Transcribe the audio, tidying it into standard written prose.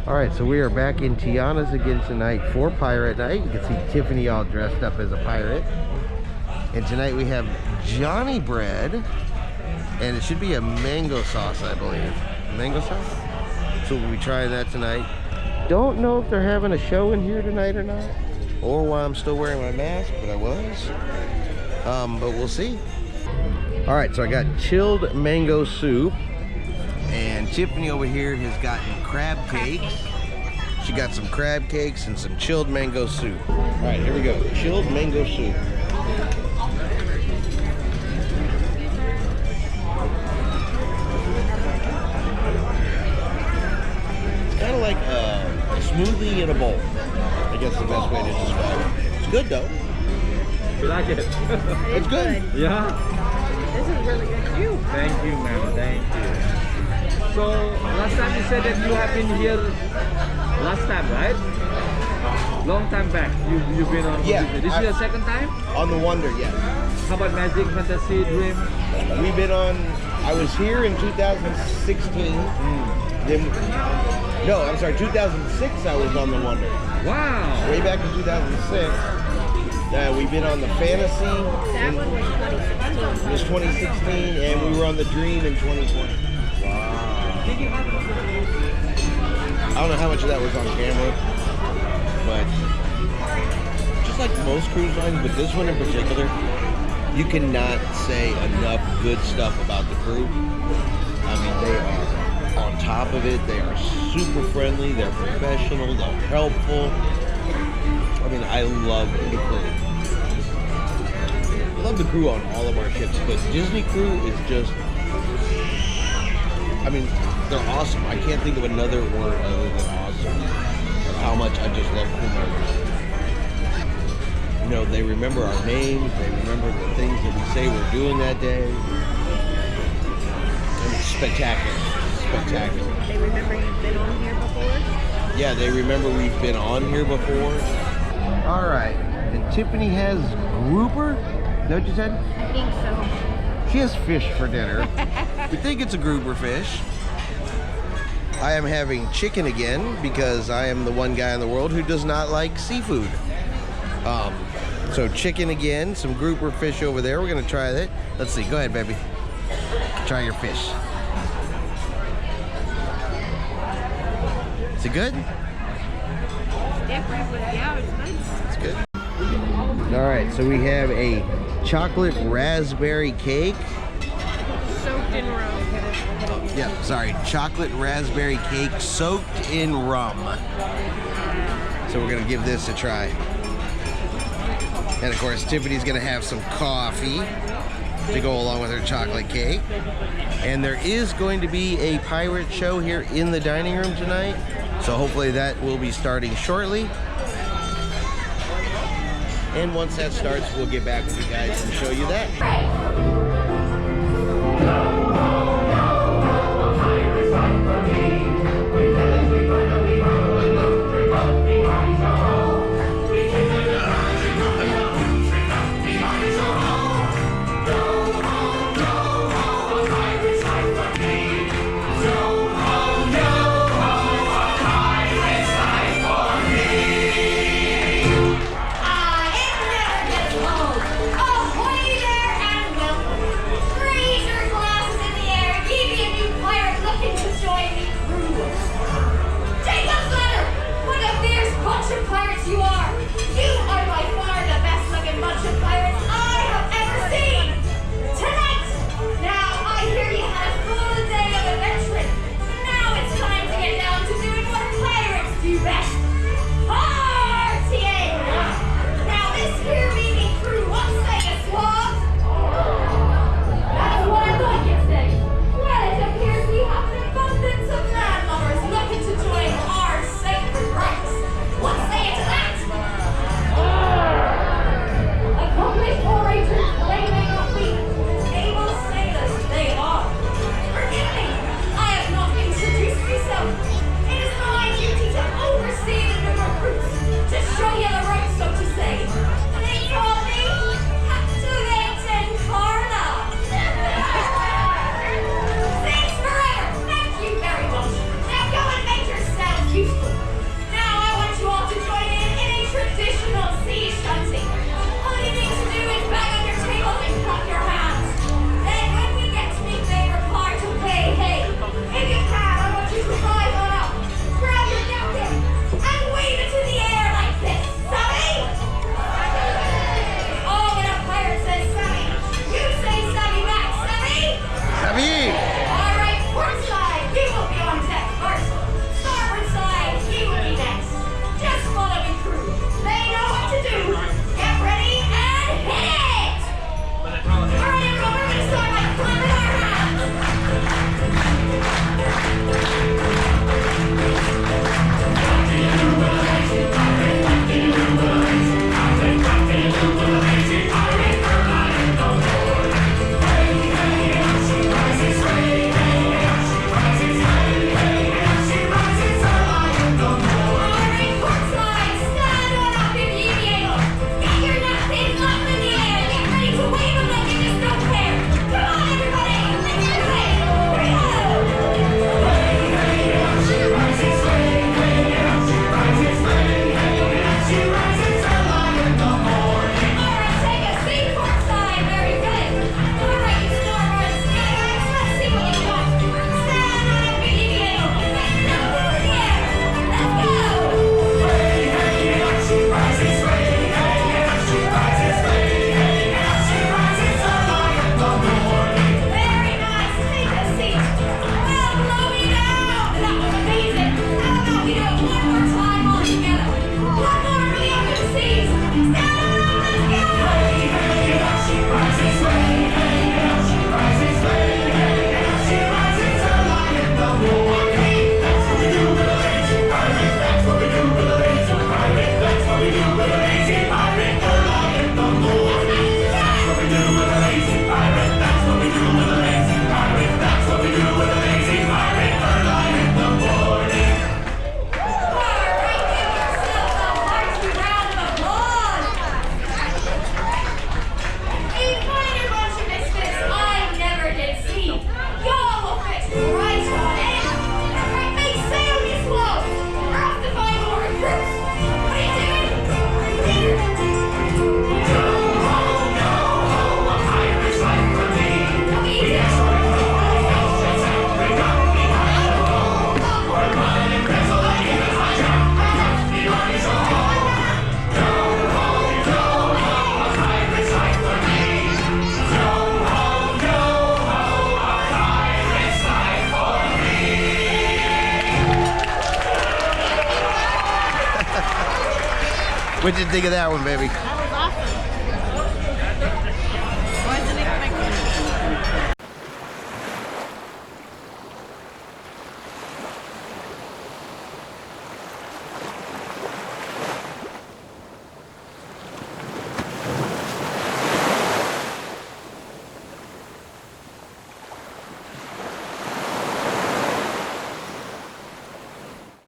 All right, so we are back in Tiana's again tonight for Pirate Night. You can see Tiffany all dressed up as a pirate. And tonight we have Johnny bread, and it should be a mango sauce, I believe. Mango sauce? So we'll be trying that tonight. Don't know if they're having a show in here tonight or not, or why I'm still wearing my mask, but I was. But we'll see. All right, so I got chilled mango soup. And Tiffany over here has gotten crab cakes. She got some crab cakes and some chilled mango soup. All right, here we go. Chilled mango soup. It's kind of like a smoothie in a bowl. I guess the best way to describe it. It's good though. You like it? It's good. Yeah. This is really good too. Thank you, ma'am. Thank you. So last time you said that you have been here last time, right? Long time back. You've been on. Yeah. This is your second time? On the Wonder, yes. How about Magic, Fantasy, Dream? We've been on. I was here in 2016. Then, no, I'm sorry, 2006. I was on the Wonder. Wow. Way back in 2006. We've been on the Fantasy. That one was 2016. It was 2016, and we were on the Dream in 2020. Wow. I don't know how much of that was on camera, but just like most cruise lines, but this one in particular, you cannot say enough good stuff about the crew. I mean, they are on top of it. They are super friendly. They're professional. They're helpful. I mean, I love the crew. I love the crew on all of our ships, but Disney crew is just, I mean, they're awesome. I can't think of another word other than awesome. Of how much I just love crew members. You know, they remember our names. They remember the things that we say we're doing that day. And it's spectacular. Spectacular. They remember you've been on here before? Yeah, they remember we've been on here before. All right, and Tiffany has grouper. Is that what you said? I think so. She has fish for dinner. We think it's a grouper fish. I am having chicken again because I am the one guy in the world who does not like seafood. So chicken again, some grouper fish over there. We're gonna try that. Let's see, go ahead, baby. Try your fish. Is it good? Different, but yeah, it's nice. It's good. All right, so we have a chocolate raspberry cake. Soaked in rum. Yeah, sorry, chocolate raspberry cake soaked in rum. So we're gonna give this a try. And of course, Tiffany's gonna have some coffee to go along with her chocolate cake. And there is going to be a pirate show here in the dining room tonight. So hopefully that will be starting shortly. And once that starts, we'll get back with you guys and show you that. What'd you think of that one, baby?